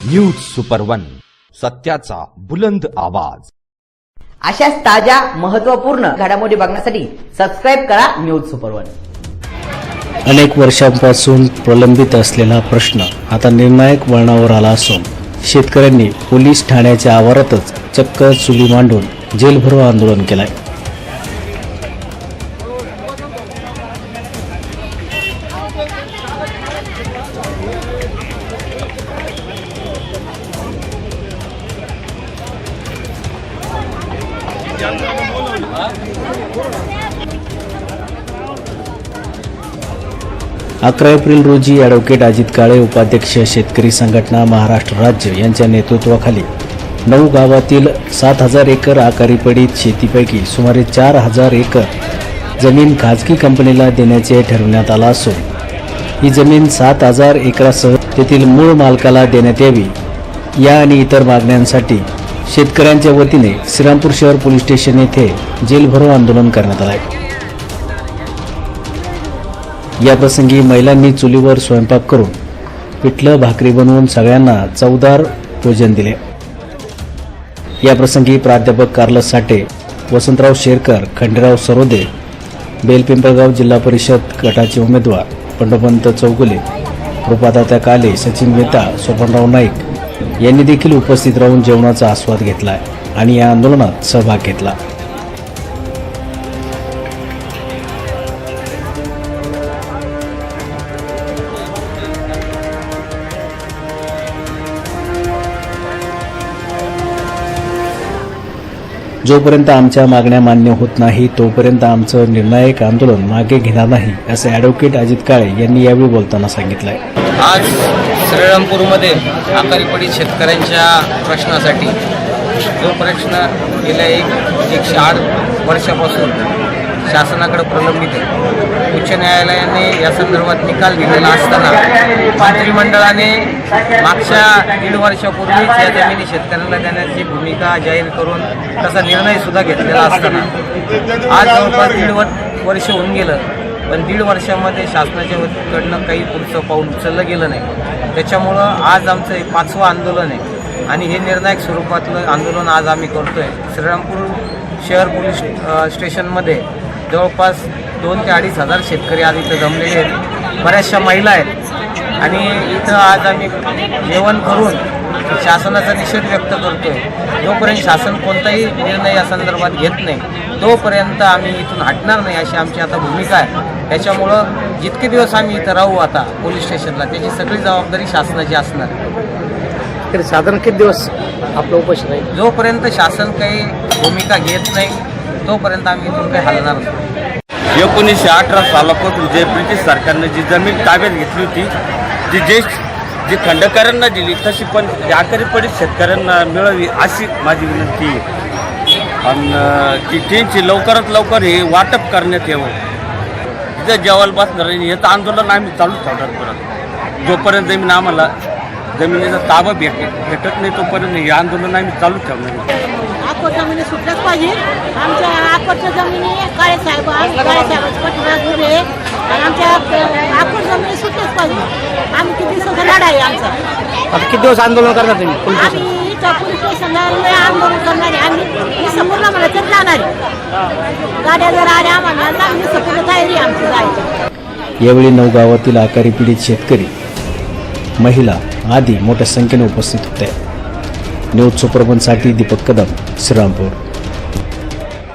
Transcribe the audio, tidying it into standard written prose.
News super one, सत्याचा बुलंद आवाज। अशाच ताज्या महत्त्वपूर्ण घडामोडी बघण्यासाठी सबस्क्राइब करा न्यूज सुपर वन। अनेक वर्षांपासून प्रलंबित असलेला प्रश्न आता निर्णायक वळणावर आला असून शेतकऱ्यांनी पोलीस ठाण्याच्या आवारातच चक्क चुली मांडून जेलभरो आंदोलन केलंय। अकरा एप्रिल रोजी ॲडव्होकेट अजित काळे, उपाध्यक्ष शेतकरी संघटना महाराष्ट्र राज्य यांच्या नेतृत्वाखाली 9 गावातील 7000 एकर आकारी पडीत शेतीपैकी सुमारे 4000 एकर जमीन खाजगी कंपनीला देण्याचे ठरवण्यात आलं असून ही जमीन 7000 एकरासह तेथील मूळ मालकाला देण्यात यावी या आणि इतर मागण्यांसाठी शेतकऱ्यांच्या वतीने श्रीरामपूर शहर पोलीस स्टेशन येथे जेलभरो आंदोलन करण्यात आले। याप्रसंगी महिलांनी चुलीवर स्वयंपाक करून पिठलं भाकरी बनवून सगळ्यांना चवदार भोजन दिले। याप्रसंगी प्राध्यापक कार्लस साठे, वसंतराव शेरकर, खंडेराव सरोदे, बेलपिंपळगाव जिल्हा परिषद गटाचे उमेदवार पंडोपंत चौगुले, रुपादात्या काले, सचिन मेहता, सोपनराव नाईक यांनी देखील उपस्थित राहून जेवणाचा आस्वाद घेतला आणि या आंदोलनात सहभाग घेतला। जोपर्यंत आमच्या मागण्या मान्य होत नाही तोपर्यंत आमचं निर्णायक आंदोलन मागे घेणार नाही, असे ॲडव्होकेट अजित काळे यांनी यावेळी बोलताना सांगितलंय। आज श्रीरामपूरमध्ये आकारी पडीत शेतकऱ्यांच्या प्रश्नासाठी जो प्रश्न गेल्या 108 वर्षापासून शासनाकडे प्रलंबित आहे, उच्च न्यायालयाने या संदर्भात निकाल दिलेला असताना मंत्रिमंडळाने मागच्या 1.5 वर्षापूर्वीच या जमिनी शेतकऱ्यांना देण्याची भूमिका जाहीर करून तसा निर्णय सुद्धा घेतलेला असताना आज जवळपास 1.5 वर्ष होऊन गेलं, पण 1.5 वर्षामध्ये शासनाच्या वतीकडनं काही पुढचं पाऊल उचललं गेलं नाही। त्याच्यामुळं आज आमचं हे 5वं आंदोलन आहे आणि हे निर्णायक स्वरूपातलं आंदोलन आज आम्ही करतोय। श्रीरामपूर शहर पोलीस स्टेशनमध्ये जवळपास 2,000 ते 2,500 शेतकरी आज इथं जमलेले आहेत, बऱ्याचशा महिला आहेत आणि इथं आज आम्ही जेवण करून शासनाचा निषेध व्यक्त करतोय। जोपर्यंत शासन कोणताही निर्णय या संदर्भात घेत नाही तोपर्यंत आम्ही इथून हटणार नाही, अशी आमची आता भूमिका आहे। त्याच्यामुळं जितके दिवस आम्ही इथं राहू आता पोलीस स्टेशनला त्याची सगळी जबाबदारी शासनाची असणार। साधारण किती दिवस आपलं उपोषण आहे? जोपर्यंत शासन काही भूमिका घेत नाही तोपर्यंत आम्ही इथून काही हलणार नाही। 1918 सालापासून जे ब्रिटिश सरकारने जी जमीन ताब्यात घेतली होती, जी खंडकरांना दिली तशी पण आकारी पडीत शेतकऱ्यांना मिळावी अशी माझी विनंती आहे आणि त्यांची लवकरात लवकर हे वाटप करण्यात यावं। तिथं जेवायला बसणार याचं आंदोलन आम्ही चालू ठेवणार परत, जोपर्यंत आम्हाला जमिनीचा ताबा भेटत नाही तोपर्यंत हे आंदोलन आम्ही चालू ठेवणार। आकोट जमिनी सुटल्याच पाहिजे, आमच्या आकोटच्या जमिनी काळेसाहेबांच्या पाठीमागे उभे आणि आमच्या आकोट जमिनी सुटल्याच पाहिजे। आम्ही किती दिवसाचा लढा आहे आमचा। आता किती दिवस आंदोलन करणार तुम्ही? आम्ही इथं पोलीस स्टेशनला आंदोलन करणार आहे, आम्ही संपूर्ण मला तर जाणार आहे। गाड्या जर आल्या आम्हाला आम्ही संपूर्ण तयारी आमची जायची। यावेळी 9 गावातील आकारी पीडित शेतकरी, महिला आदी मोठ्या संख्येने उपस्थित होते। न्यूज सुपर वन साठी दीपक कदम, श्रीरामपूर।